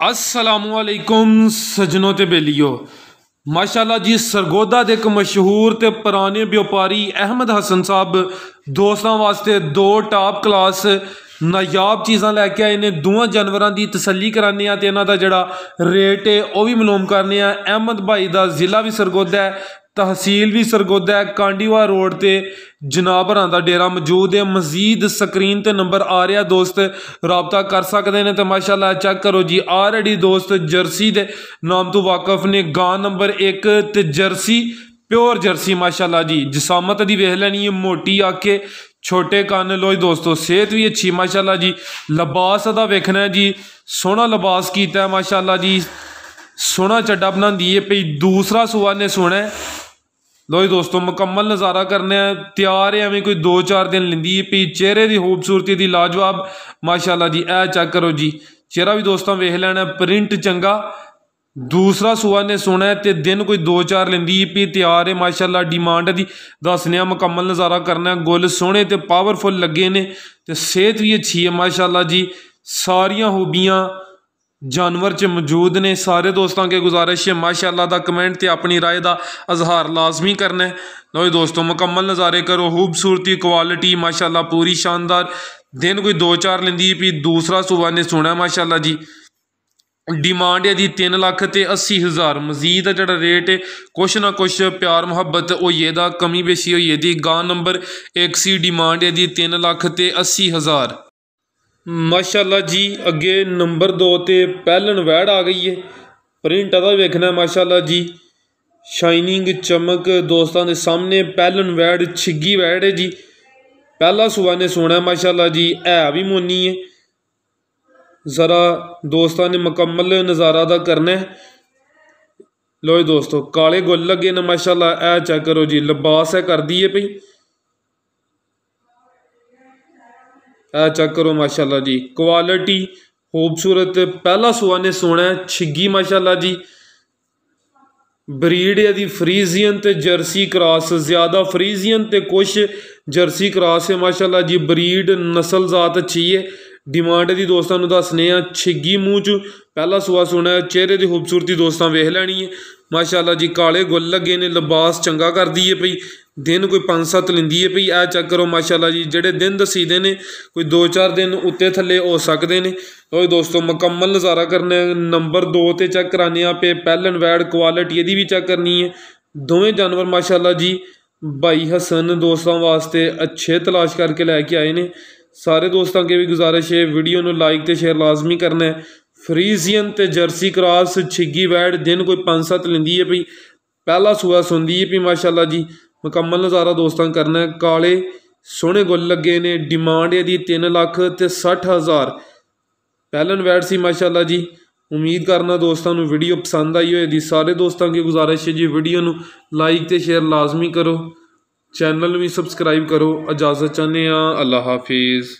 असलामुअलैकुम सजनों ते बेलियो। माशाल्लाह जी सरगोदा के एक मशहूर ते पुराने व्यापारी अहमद हसन साहब दोस्तों वास्ते दो टॉप क्लास नायाब चीज़ां लैके आए ने। दोवां जानवरों की तसल्ली कराने ते इन्हां दा जिहड़ा रेट है वह भी मालूम करने। अहमद भाई का जिला भी सरगोदा है, तहसील भी सरगोदा है, कांडीवा रोड ते जनाब हरां दा डेरा मौजूद है। मजीद स्क्रीन ते नंबर आ रहा दोस्त रबता कर सकते हैं। तो माशाल्लाह चेक करो जी ऑलरेडी दोस्त जर्सी दे नाम तो वाकफ ने। गां नंबर 1 ते जर्सी प्योर जर्सी माशाल्लाह जी। जिसामत दी वेख लैनी है, मोटी आके छोटे कान लो दोस्तों, सेहत भी अच्छी माशाल्लाह जी। लिबास दा वेखना है जी, सोहना लिबास कीता है माशाल्लाह जी, सोहना चड्डा बनांदी है पई। दूसरा सुआ ने सोना है लो दोस्तों, मुकम्मल नज़ारा करने तैयार है। एवं कोई 2-4 दिन लेंदी पी। चेहरे की खूबसूरती दी लाजवाब माशाल्लाह जी। ए चेक करो जी, चेहरा भी दोस्तों वेख लेना, प्रिंट चंगा। दूसरा सुआ ने सोना है तो दिन कोई 2-4 लेंदी पी। तैयार है माशाल्लाह, डिमांड दी दसने मुकम्मल नज़ारा करना। गुल सोहने तो पावरफुल लगे ने तो सेहत भी अच्छी है माशाल्लाह जी। सारियां खूबियां जानवर च मौजूद ने। सारे दोस्तों के गुजारिश है माशाल्लाह दा कमेंट ते अपनी राय का इजहार लाजमी करना है। लो दोस्तों मुकम्मल नज़ारे करो, खूबसूरती क्वालिटी माशाल्लाह पूरी शानदार। दिन कोई 2-4 लेंदी पी। दूसरा सुबह ने सुना माशाल्लाह जी। डिमांड है जी 3,80,000। मजीद जड़ा रेट है कुछ ना कुछ प्यार मुहब्बत होइए दा, कमी बेशी होइए दी। गां नंबर 1 सी डिमांड है जी 3,80,000 माशाल्लाह जी। अगे नंबर 2 ते पहलन वैड़ आ गई है। प्रिंट का वेखना माशाल्लाह जी, शाइनिंग चमक दोस्तों के सामने। पहलन वैड़ छिगी वैड़ है जी। पहला सुबह ने सोना माशाल्लाह जी, है भी मोनी है। ज़रा दोस्तों ने मुकम्मल नज़ारा दा करना है। लो दोस्तों काले गुल लगे न माशाल्लाह। ए चेक करो जी, लिबास है कर दी है पई। ए चेक करो माशाल्लाह जी, क्वालिटी खूबसूरत। पहला सुआ ने सोना है छिगी माशाल्लाह जी। ब्रीड है दी फ्रीजियन ते जर्सी क्रॉस, ज़्यादा फ्रीजियन ते कुछ जर्सी क्रॉस है माशाल्लाह जी। ब्रीड नस्ल जात अच्छी है। डिमांड दी दोस्तों दसने छिगी मूँह च पहला सुआ सोना है। चेहरे की खूबसूरती दोस्तों वेख लैनी है माशाल्लाह जी। काले गुल लगे ने, लिबास चंगा कर दी है पई। दिन कोई 5-7 लेंदी है पई। ए चेक करो माशाल्लाह जी, जेडे दिन दसी दे ने कोई 2-4 दिन उत्ते थले हो सकते हैं। तो दोस्तों मुकम्मल नज़ारा करने। नंबर 2 ते चेक कराने पे पहलन वैड़ क्वालिटी यदी भी चेक करनी है। दोवें जानवर माशाल्लाह जी भाई हसन दोस्तों वास्ते अच्छे तलाश करके लैके आए ने। सारे दोस्तों के भी गुजारिश है वीडियो को लाइक तो शेयर लाजमी करना है। फ्रीजियन ते जर्सी क्रॉस छिगी वैड़, दिन कोई 5-7 लेंदी है पई। पहला सुआ सुनदी है पई माशाल्लाह जी। मुकम्मल नज़ारा दोस्तों करना है। काले सोहने गुल लगे ने। डिमांड है दी 3,60,000। पहलन वैड़ सी माशाल्लाह जी। उम्मीद करना दोस्तों वीडियो पसंद आई होगी। सारे दोस्तों की गुजारिश है जी वीडियो को लाइक तो शेयर लाजमी करो, चैनल भी सबसक्राइब करो। इजाज़त चाहते हैं, अल्लाह हाफिज़।